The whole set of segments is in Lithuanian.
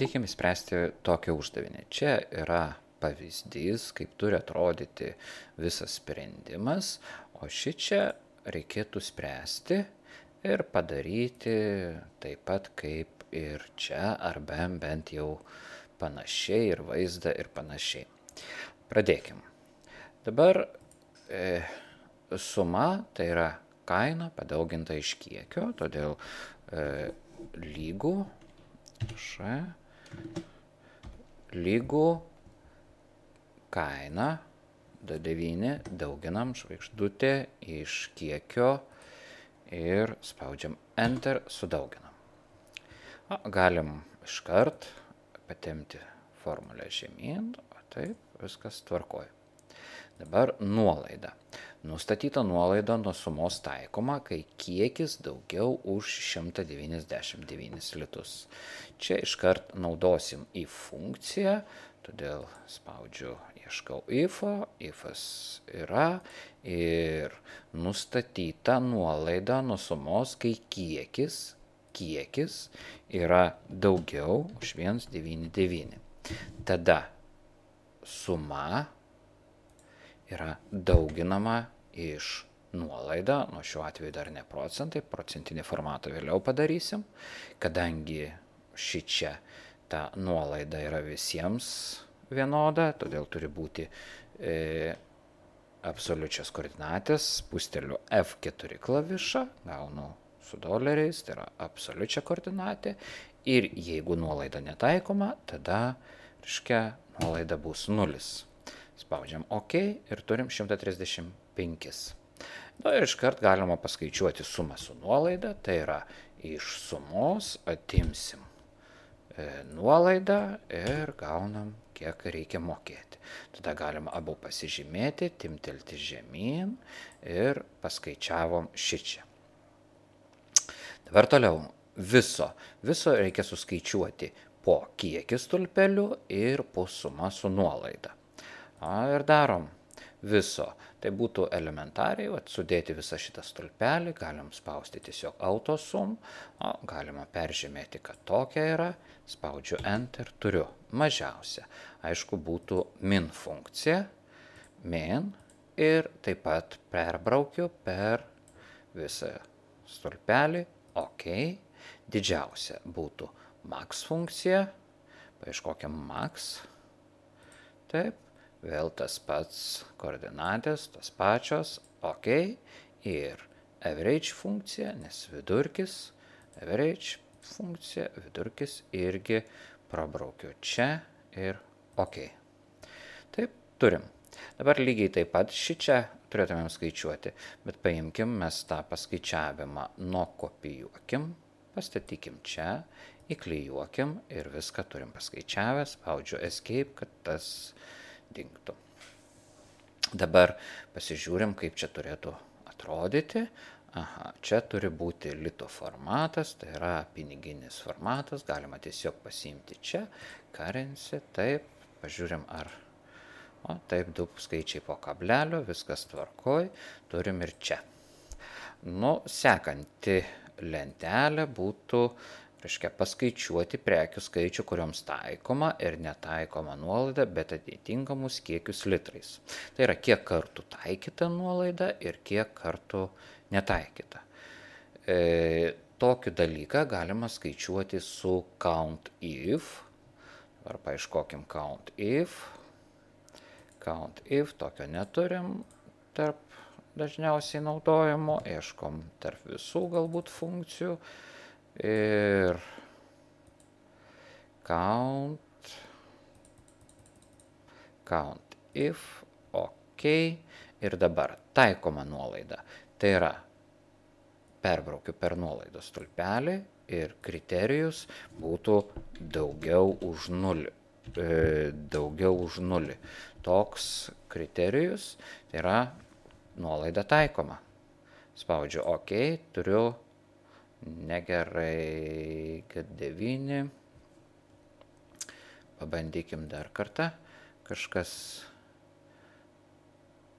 Pabandykim įspręsti tokį uždavinį. Čia yra pavyzdys, kaip turi atrodyti visas sprendimas, o šičia reikėtų spręsti ir padaryti taip pat kaip ir čia, ar bent jau panašiai, ir vaizdą, ir panašiai. Pradėkim. Dabar suma tai yra kaina padauginta iš kiekio, todėl lygų kaina D9 dauginam žvaigždutė iš kiekio ir spaudžiam Enter, sudauginam. Galim iškart patemti formulę žemyn, taip, viskas tvarkoj. Dabar nuolaida. Nustatyta nuolaida nuo sumos taikoma, kai kiekis daugiau už 199 litus. Čia iškart naudosim if funkciją, todėl spaudžiu, ieškau ifo, ifas yra ir nustatyta nuolaida nuo sumos, kai kiekis yra daugiau už 199. Tada suma yra dauginama iš nuolaidą, nuo šiuo atveju dar ne procentai, procentinį formatą vėliau padarysim, kadangi šičia ta nuolaida yra visiems vienoda, todėl turi būti absoliučios koordinatės, spusteliu F4 klavišą, gaunu su doleriais, tai yra absoliučia koordinatė, ir jeigu nuolaida netaikoma, tada, reiškia, nuolaida bus 0. Spaudžiam OK ir turim 135. Ir iškart galima paskaičiuoti sumą su nuolaida, tai yra iš sumos atimsim nuolaidą ir gaunam, kiek reikia mokėti. Tada galima abu pasižymėti, timtelti žemyn ir paskaičiavom šičia. Dabar toliau, viso reikia suskaičiuoti po kiekis stulpelių ir po sumą su nuolaida. Ir darom viso. Tai būtų elementariai, sudėti visą šitą stulpelį, galim spausti tiesiog autosum, galima peržymėti, kad tokia yra, spaudžiu Enter, turiu mažiausia. Aišku, būtų min funkcija, min, ir taip pat perbraukiu per visą stulpelį, OK, didžiausia būtų max funkcija, paieškokiam max, taip, vėl tas pats koordinatės, tas pačios, OK, ir average funkcija, nes vidurkis, average funkcija, vidurkis irgi prabraukiu čia ir OK. Taip, turim. Dabar lygiai taip pat šičia turėtumėm skaičiuoti, bet paimkim mes tą paskaičiavimą, nukopijuokim, pastatykim čia, įklijuokim ir viską turim paskaičiavę, spaudžiu Escape, kad tas dingtų. Dabar pasižiūrim, kaip čia turėtų atrodyti. Čia turi būti lito formatas, tai yra piniginis formatas, galima tiesiog pasiimti čia, currency, taip, pažiūrim ar, taip, du skaičiai po kablelio, viskas tvarkoj, turim ir čia. Sekanti lentelė būtų, reiškia, paskaičiuoti prekių skaičių, kurioms taikoma ir netaikoma nuolaida, bet atitinkamus kiekius litrais. Tai yra, kiek kartų taikyta nuolaida ir kiek kartų netaikyta. Tokį dalyką galima skaičiuoti su COUNTIF. Dabar paieškokim COUNTIF. COUNTIF, tokio neturim tarp dažniausiai naudojimo. Ieškom tarp visų galbūt funkcijų. Ir COUNTIF, OK, ir dabar taikoma nuolaida. Tai yra, perbraukiu per nuolaidos stulpelį ir kriterijus būtų daugiau už 0. Toks kriterijus, tai yra nuolaida taikoma. Spaudžiu OK, turiu negerai, kad 9. Pabandykim dar kartą. Kažkas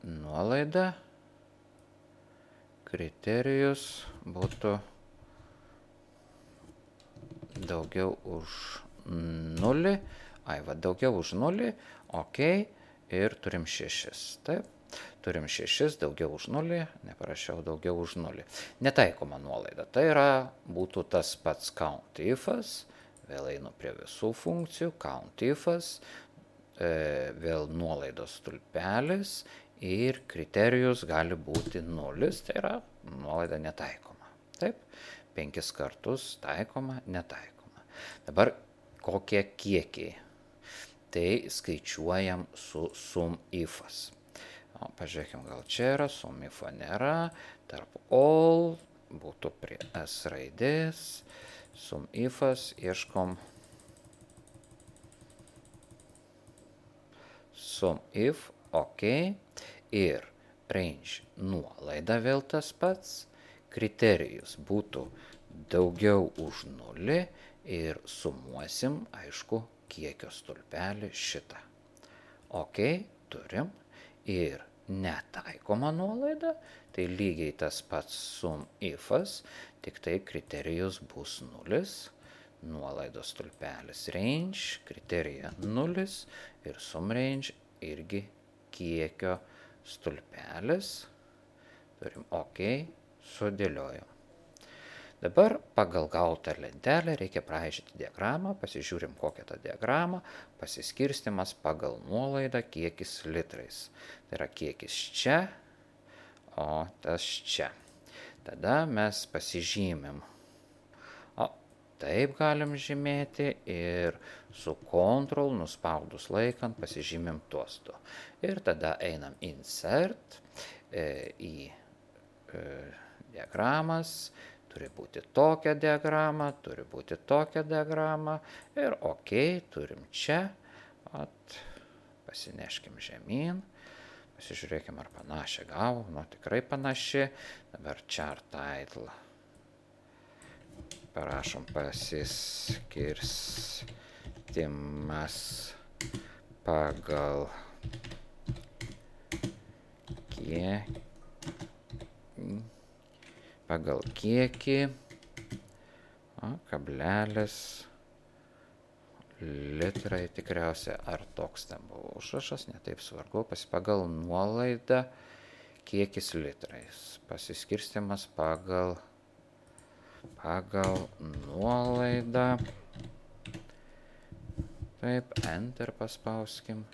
nuolaida. Kriterijus būtų daugiau už 0, daugiau už 0, ok, ir turim 6, taip. Turim 6, daugiau už 0, neparašiau daugiau už 0. Netaikoma nuolaida, tai būtų tas pats count ifas, vėl einu prie visų funkcijų, count ifas, vėl nuolaidos stulpelis ir kriterijus gali būti 0, tai nuolaida netaikoma. Taip, 5 kartus taikoma, netaikoma. Dabar kokie kiekiai? Tai skaičiuojam su sum ifas. Pažiūrėkime, gal čia yra, sum ifo nėra, tarp all būtų prie S raidės, sum ifas, ieškom sum if, ok, ir range nuolaida vėl tas pats, kriterijus būtų daugiau už 0 ir sumuosim, aišku, kiekio stulpelį šitą. Ok, turim ir netaikoma nuolaida, tai lygiai tas pats sum ifas, tik tai kriterijus bus 0, nuolaidos stulpelis range, kriterija 0 ir sum range irgi kiekio stulpelis. Turim ok, sudėliojom. Dabar pagal gautą lentelę reikia braižyti diagramą, pasižiūrim kokią tą diagramą, pasiskirstimas pagal nuolaidą kiekis litrais. Tai yra kiekis čia, o tas čia. Tada mes pasižymim. Taip galim žymėti ir su Ctrl nuspaudus laikant pasižymim tuos du. Ir tada einam insert į diagramas, turi būti tokia diagrama, turi būti tokia diagrama ir ok, turim čia, pasineškim žemyn, pasižiūrėkim ar panašią gavom, tikrai panaši, dabar chart title. Parašom pasiskirstimas pagal kiekį, kablelis, litrai tikriausiai, ar toks ten buvo užrašas, netaip svarbu, pagal nuolaidą kiekis litrais, pasiskirstimas pagal nuolaidą, taip, enter paspauskim,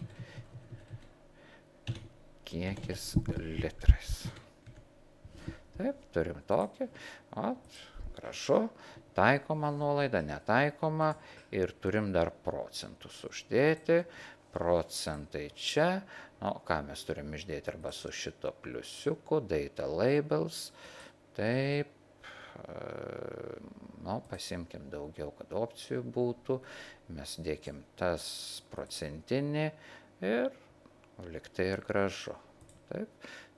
kiekis litrais. Taip, turim tokį, gražu, taikoma nuolaida, netaikoma ir turim dar procentus uždėti, procentai čia, ką mes turim išdėti arba su šito pliusiuku, data labels, taip, pasimkim daugiau, kad opcijų būtų, mes dėkim tas procentinį ir liktai ir gražu. Taip,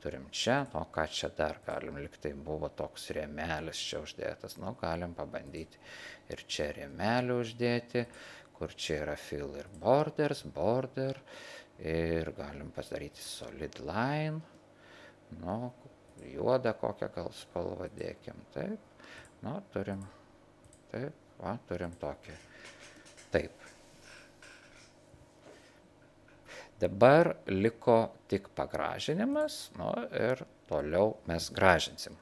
turim čia, ką čia dar galim, liktai buvo toks rėmelis čia uždėtas, galim pabandyti ir čia rėmelį uždėti, kur čia yra fill ir border, ir galim pasidaryti solid line, juodą kokią gal spalvą dėkim, taip, turim, taip, turim tokį, taip. Dabar liko tik pagražinimas, ir toliau mes gražinsim.